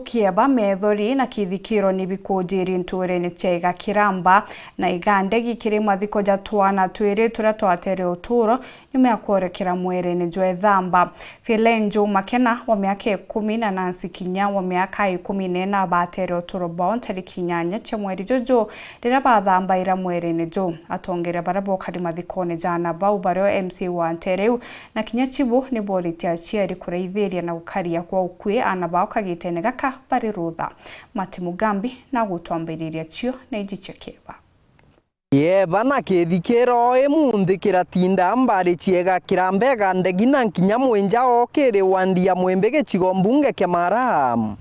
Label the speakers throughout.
Speaker 1: Kieba methori na kithikiro ni bikujiri nturene chega kiramba na igande gikiri mathiko jatwana twiri turia twatere uturo nyuma ya kuorekera mwere Joe Thamba. Philenjo Makena wa miaka 10 na Nancy Kinya wa miaka 14 batere uturo bao tariki 8 cia mweri Jojo rira bathambaira mwere Jo atongere barabo kari mathikone jana bau bario MC wa Ntereu na Kinya Chibu ni boriti aciari kureithiria na gukaria kwa ukui anabao kagitene gaka bari rutha Mati Mugambi na gutwambiriria cio na ijiche Kieba.
Speaker 2: Kieba na kithikiro imunthikira tinda mbari ciega kirambega ndegi na Kinya mwenja okiri wandia mwembe gicigo mbunge kia Maraam.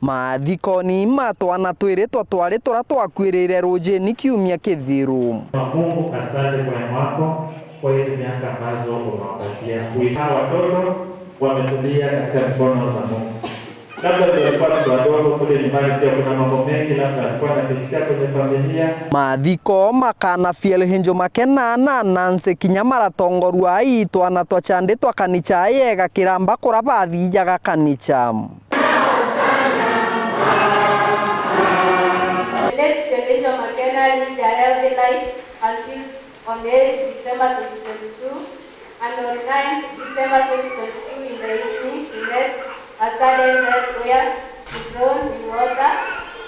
Speaker 2: Mathikoni matwana twiri twatwari tura twakwirire rujeni kiumia kithiru.
Speaker 3: Mungu, asante kwa neema yako kwa hizi miaka ambazo umewapatia. Hawa watoto wametulia katika mikono za Mungu. Labda tulikuwa wadogo kule nyumbani, pia kuna mambo mengi labda alikuwa anapitia kwenye familia.
Speaker 2: Mathiko makana Philenjo Makena na Nancy Kinya maratongorua itwana twachande twakanicha yega kiramba kura bathijaga kanicha.
Speaker 4: Philenjo Makena lived a healthy life until on 8 December 2022, and on 9 December 2022 in the evening she met a sudden death where she drowned in water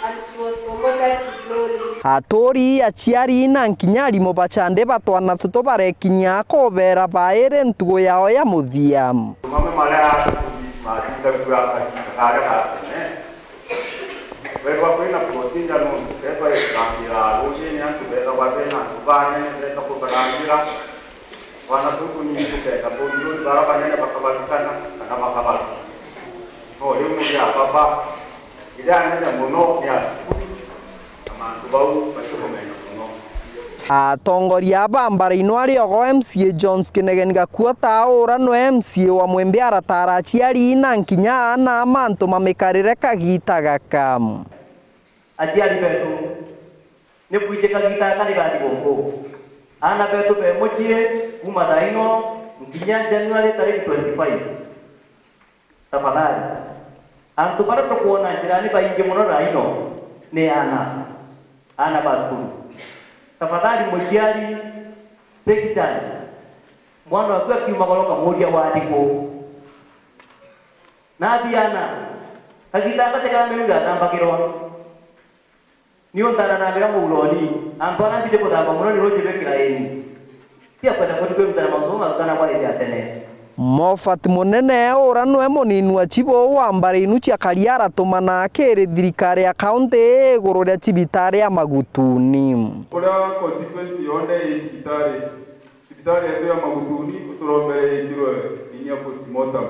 Speaker 4: and she was promoted to glory.
Speaker 2: Atori aciari na Kinya rimo bachande batwana tuto barekinya kobera baire ntugo yao ya muthia.
Speaker 5: Mama mara matinda kwa kare hatene. Wewe kwenda kutinda no pepa ya roje ni antu kwa bena kubane beta kubarangira. Wana tuku ni kupeka bondo baraba nene bakabalikana na makabala. Oh leo ni baba ila nene muno ya amantu bau batukomenya muno.
Speaker 2: Atongoria bambara ino ariogo MCA Jones Kinegen gakuota ora no MCA wa mwembe aratara aciari na Kinya na amantu mamekarire kagita gakam.
Speaker 6: Aciari betu ne kuije kagita kari gadi bongo. Ana betu be mochire kuma daino Kinya January tariki 25. Tafadhali antu bara to kuona jirani bainge muno raino ne ana baskuru. Tafadhali mochiari take charge. Mwana kwa kiumagoloka moja wadiko. Na biana kagita kateka menga tambakiro. Niyo ntana na mera muloni ampana bide ko daba muno roje bekira eni tia kwenda ko twe mtana mazunga kana kwa ile atene
Speaker 2: Mofat munene ora no emoninu achibo wambare inu cia kariara tumana akere thirikari ya county iguru ria cibitari ya Magutuni.
Speaker 5: Kura constituency yonde cibitari yetu ya Magutuni uturombere ikiro inya postmortem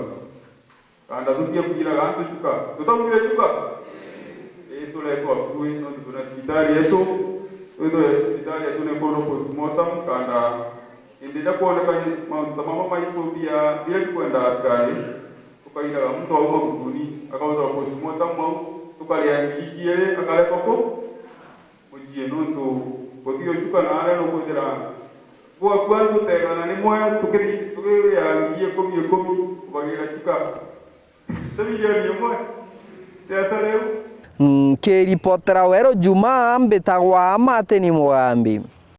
Speaker 5: kanda tukie kugira gantu chuka tutamugire chuka tulekwa kui no tuna hospitali yetu hospitali yetu ne kono postmortem kanda indida kuoneka mama maiko pia kwenda askari tukaida mtu wa Magutuni akauza postmortem mau tukaliangikiele akaleka ko ujie nuntu kodio chuka na ale no kujira kwa kwanza tena ni moya tukiri ya ngie komi bagira chuka sabili ya moya tata leo
Speaker 2: Kiripotera wero Juma mbetagwa Mati Mugambi.